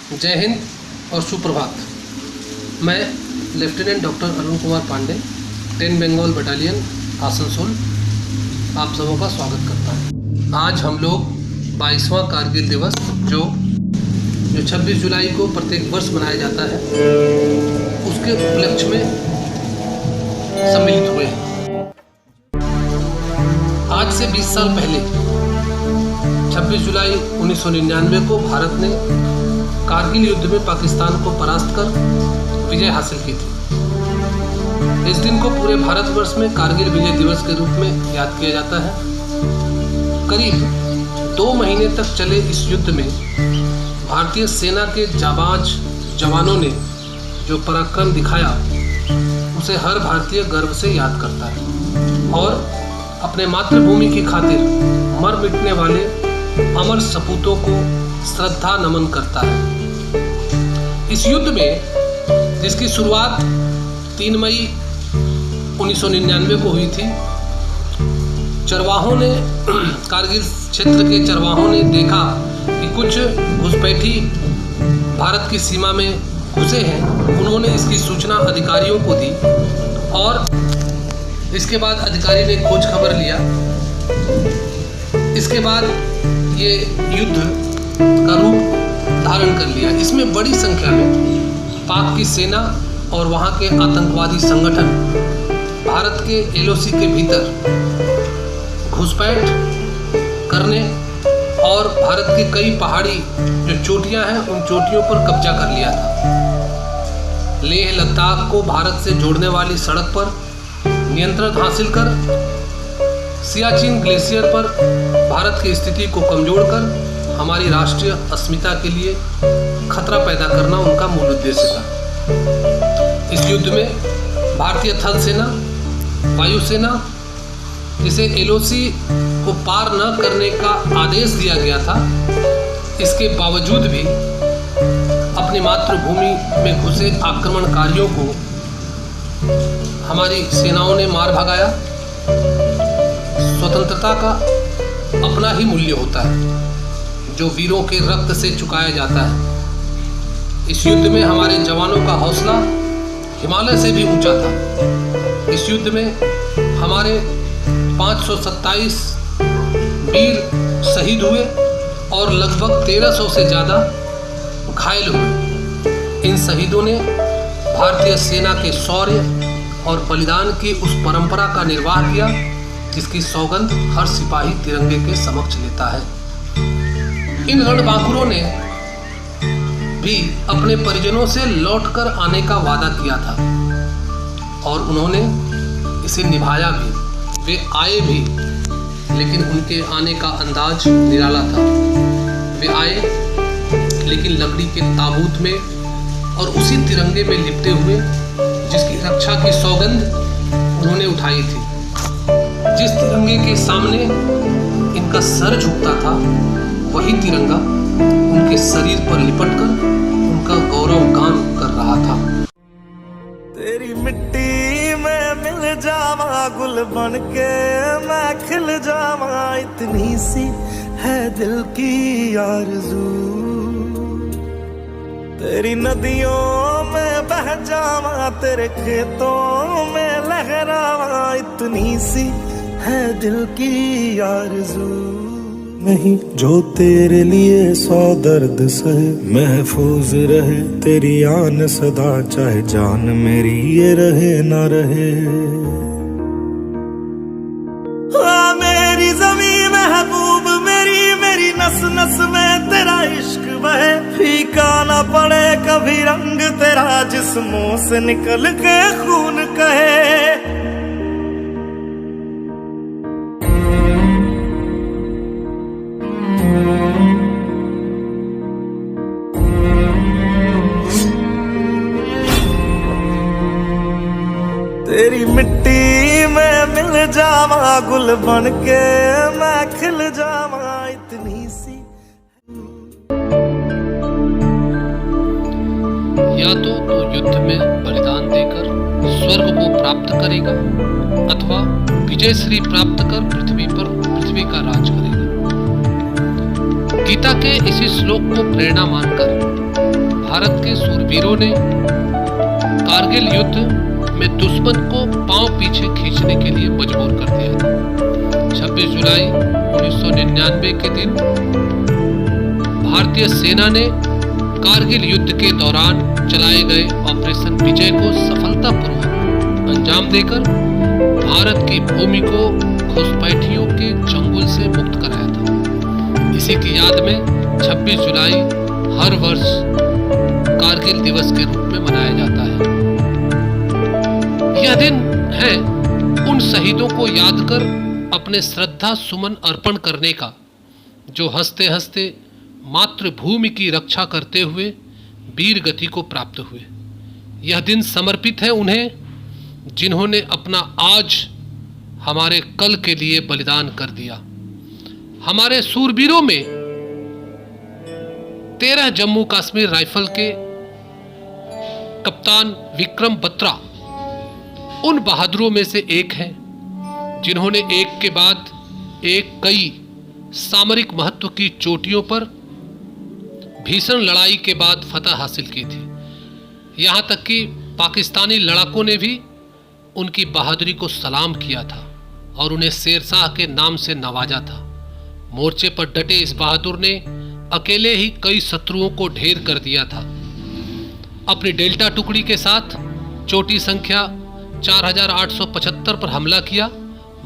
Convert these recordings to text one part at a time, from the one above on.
जय हिंद और सुप्रभात। मैं lieutenant doctor Arun Kumar Pandey, 10 Bengal battalion Asansol, आप सबों का स्वागत करता हूँ। आज हम लोग 22वां कारगिल दिवस जो 26 जुलाई को प्रत्येक वर्ष मनाया जाता है, उसके उपलक्ष्य में सम्मिलित हुए हैं। आज से 20 साल पहले 26 जुलाई 1999 को भारत ने कारगिल युद्ध में पाकिस्तान को परास्त कर विजय हासिल की थी। इस दिन को पूरे भारतवर्ष में कारगिल विजय दिवस के रूप में याद किया जाता है। करीब 2 महीने तक चले इस युद्ध में भारतीय सेना के जाबाज जवानों ने जो पराक्रम दिखाया, उसे हर भारतीय गर्व से याद करता है और अपने मातृभूमि की खातिर मर मिटने वाले अमर सपूतों को श्रद्धा नमन करता है। इस युद्ध में जिसकी शुरुआत 3 मई 1999 को हुई थी, चरवाहों ने कारगिल क्षेत्र के चरवाहों ने देखा कि कुछ घुसपैठी भारत की सीमा में घुसे हैं। उन्होंने इसकी सूचना अधिकारियों को दी और इसके बाद अधिकारी ने खोज खबर लिया। इसके बाद ये युद्ध का रूप धारण कर लिया। इसमें बड़ी संख्या में पाक की सेना और वहाँ के आतंकवादी संगठन भारत के LOC के भीतर घुसपैठ करने और भारत की कई पहाड़ी जो चोटियां हैं, उन चोटियों पर कब्जा कर लिया था। लेह लद्दाख को भारत से जोड़ने वाली सड़क पर नियंत्रण हासिल कर सियाचिन ग्लेशियर पर भारत की स्थिति को कमजोर कर हमारी राष्ट्रीय अस्मिता के लिए खतरा पैदा करना उनका मूल उद्देश्य था। इस युद्ध में भारतीय थल सेना, वायुसेना, जिसे LOC को पार न करने का आदेश दिया गया था, इसके बावजूद भी अपनी मातृभूमि में घुसे आक्रमणकारियों को हमारी सेनाओं ने मार भगाया। स्वतंत्रता का अपना ही मूल्य होता है जो वीरों के रक्त से चुकाया जाता है। इस युद्ध में हमारे जवानों का हौसला हिमालय से भी ऊंचा था। इस युद्ध में हमारे 527 वीर शहीद हुए और लगभग 1300 से ज़्यादा घायल हुए। इन शहीदों ने भारतीय सेना के शौर्य और बलिदान की उस परंपरा का निर्वाह किया जिसकी सौगंध हर सिपाही तिरंगे के समक्ष लेता है। इन रणबांकुरों ने भी अपने परिजनों से लौटकर आने का वादा किया था और उन्होंने इसे निभाया भी। वे आए भी, लेकिन उनके आने का अंदाज निराला था। वे आए लेकिन लकड़ी के ताबूत में और उसी तिरंगे में लिपटे हुए जिसकी रक्षा की सौगंध उन्होंने उठाई थी। जिस तिरंगे के सामने इनका सर झुकता था, वही तिरंगा उनके शरीर पर लिपटकर उनका गौरव गान कर रहा था। तेरी मिट्टी में मिल जावा गुल बन के मैं खिल जावा, इतनी सी है दिल की आरज़ू। तेरी नदियों में बह जावा, तेरे खेतों में लहरावा, इतनी सी है दिल की आरज़ू। नहीं जो तेरे लिए 100 दर्द सहे, महफूज रहे तेरी आन सदा, चाहे जान मेरी ये रहे ना रहे। मेरी ज़मीं महबूब मेरी, मेरी नस नस में तेरा इश्क बहे, फीका ना पड़े कभी रंग तेरा, जिस्मों से निकल के खून कहे। तेरी मिट्टी में मिल जावा गुल बन के मैं खिल जावा, इतनी सी। या तो युद्ध में बलिदान देकर स्वर्ग को प्राप्त करेगा अथवा विजय श्री प्राप्त कर पृथ्वी का राज करेगा। गीता के इसी श्लोक को प्रेरणा मानकर भारत के सूरवीरों ने कारगिल युद्ध में दुश्मन को पांव पीछे खींचने के लिए मजबूर कर दिया था। 26 जुलाई 1999 के दिन भारतीय सेना ने कारगिल युद्ध के दौरान चलाए गए ऑपरेशन विजय को सफलतापूर्वक अंजाम देकर भारत की भूमि को घुसपैठियों के चंगुल से मुक्त कराया था। इसी की याद में 26 जुलाई हर वर्ष कारगिल दिवस के रूप में मनाया जाता है। यह दिन है उन शहीदों को याद कर अपने श्रद्धा सुमन अर्पण करने का, जो हंसते हंसते मातृभूमि की रक्षा करते हुए वीर गति को प्राप्त हुए। यह दिन समर्पित है उन्हें जिन्होंने अपना आज हमारे कल के लिए बलिदान कर दिया। हमारे सूरवीरों में 13 जम्मू कश्मीर राइफल के कप्तान विक्रम बत्रा उन बहादुरों में से एक हैं जिन्होंने एक के बाद एक कई सामरिक महत्व की चोटियों पर भीषण लड़ाई के बाद फतह हासिल की थी। यहां तक कि पाकिस्तानी लड़ाकों ने भी उनकी बहादुरी को सलाम किया था और उन्हें शेरशाह के नाम से नवाजा था। मोर्चे पर डटे इस बहादुर ने अकेले ही कई शत्रुओं को ढेर कर दिया था। अपनी डेल्टा टुकड़ी के साथ चोटी संख्या 4875 पर हमला किया,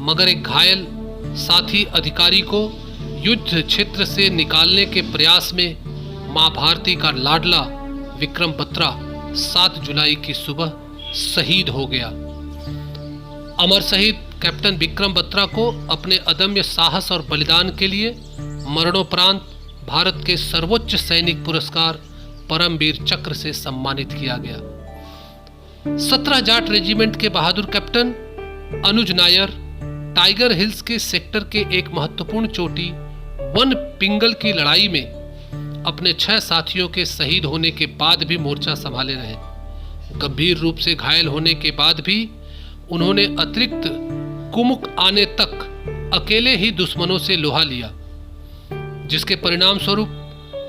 मगर एक घायल साथी अधिकारी को युद्ध क्षेत्र से निकालने के प्रयास में मां भारती का लाडला विक्रम बत्रा 7 जुलाई की सुबह शहीद हो गया। अमर शहीद कैप्टन विक्रम बत्रा को अपने अदम्य साहस और बलिदान के लिए मरणोपरांत भारत के सर्वोच्च सैनिक पुरस्कार परमवीर चक्र से सम्मानित किया गया। 17 जाट रेजिमेंट के बहादुर कैप्टन अनुज नायर टाइगर हिल्स के सेक्टर के एक महत्वपूर्ण चोटी वन पिंगल की लड़ाई में अपने 6 साथियों के शहीद होने के बाद भी मोर्चा संभाले रहे। गंभीर रूप से घायल होने के बाद भी उन्होंने अतिरिक्त कुमुक आने तक अकेले ही दुश्मनों से लोहा लिया, जिसके परिणाम स्वरूप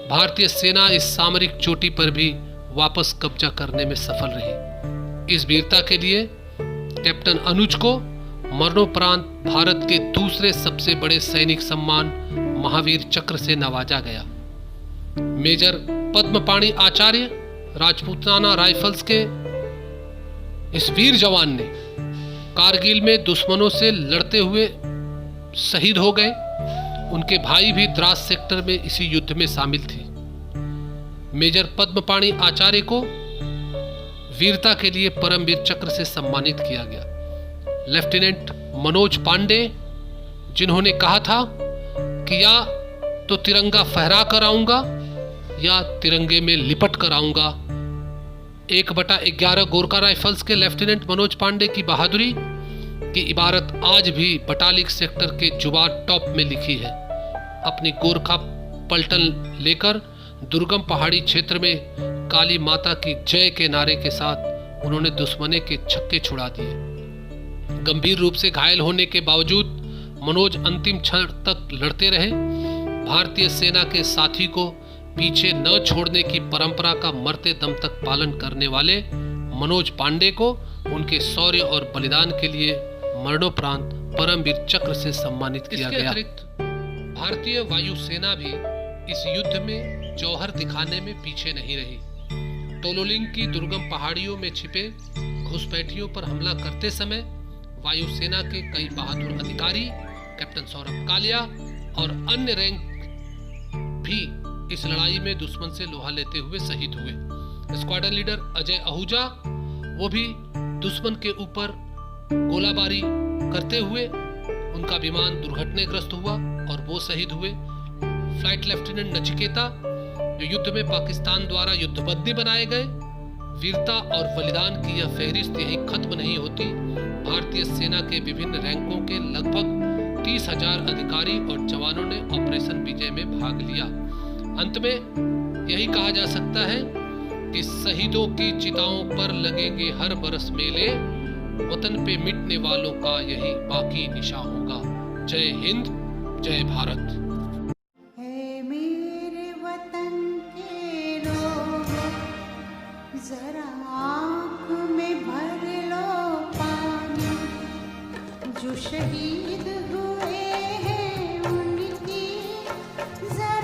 भारतीय सेना इस सामरिक चोटी पर भी वापस कब्जा करने में सफल रही। इस वीरता के लिए कैप्टन अनुज को मरणोपरांत भारत के दूसरे सबसे बड़े सैनिक सम्मान महावीर चक्र से नवाजा गया। मेजर पद्मपाणि आचार्य राजपूताना राइफल्स के इस वीर जवान ने कारगिल में दुश्मनों से लड़ते हुए शहीद हो गए। उनके भाई भी द्रास सेक्टर में इसी युद्ध में शामिल थे। मेजर पद्मपाणि आचार्य को वीरता के लिए परमवीर चक्र से सम्मानित किया गया। लेफ्टिनेंट मनोज पांडे, जिन्होंने कहा था कि या तो तिरंगा फहरा कर आऊंगा या तिरंगे में लिपट कर आऊंगा। 1/11 गोरखा राइफल्स के लेफ्टिनेंट मनोज पांडे की बहादुरी की इबारत आज भी बटालिक सेक्टर के जुबार टॉप में लिखी है। अपनी गोरखा पलटन लेकर दुर्गम पहाड़ी क्षेत्र में काली माता की जय के नारे के साथ उन्होंने दुश्मने के छक्के छुड़ा दिए। गंभीर रूप से घायल होने के बावजूद मनोज अंतिम क्षण तक लड़ते रहे। भारतीय सेना के साथी को पीछे न छोड़ने की परंपरा का मरते दम तक पालन करने वाले मनोज पांडे को उनके शौर्य और बलिदान के लिए मरणोपरांत परमवीर चक्र से सम्मानित किया गया। अतिरिक्त भारतीय वायुसेना भी इस युद्ध में जौहर दिखाने में पीछे नहीं रही। टोलोलिंग की दुर्गम पहाड़ियों में छिपे घुसपैठियों पर हमला करते समय वायुसेना के कई बहादुर अधिकारी, कैप्टन सौरभ कालिया और अन्य रैंक भी इस लड़ाई में दुश्मन से लोहा लेते हुए शहीद हुए। स्क्वाड्रन लीडर अजय आहूजा, वो भी दुश्मन के ऊपर गोलाबारी करते हुए उनका विमान दुर्घटनाग्रस्त हुआ और वो शहीद हुए। फ्लाइट लेफ्टिनेंट नचिकेता, जो युद्ध में पाकिस्तान द्वारा युद्धबंदी बनाए गए। वीरता और बलिदान की यह फहरिस्त यही खत्म नहीं होती। भारतीय सेना के विभिन्न रैंकों के लगभग 30,000 अधिकारी और जवानों ने ऑपरेशन विजय में भाग लिया। अंत में यही कहा जा सकता है कि शहीदों की चिताओं पर लगेंगे हर बरस मेले, वतन पे मिटने वालों का यही बाकी निशान होगा। जय हिंद, जय भारत। है मेरे वतन के लोग शहीद हुए हैं उनकी जरा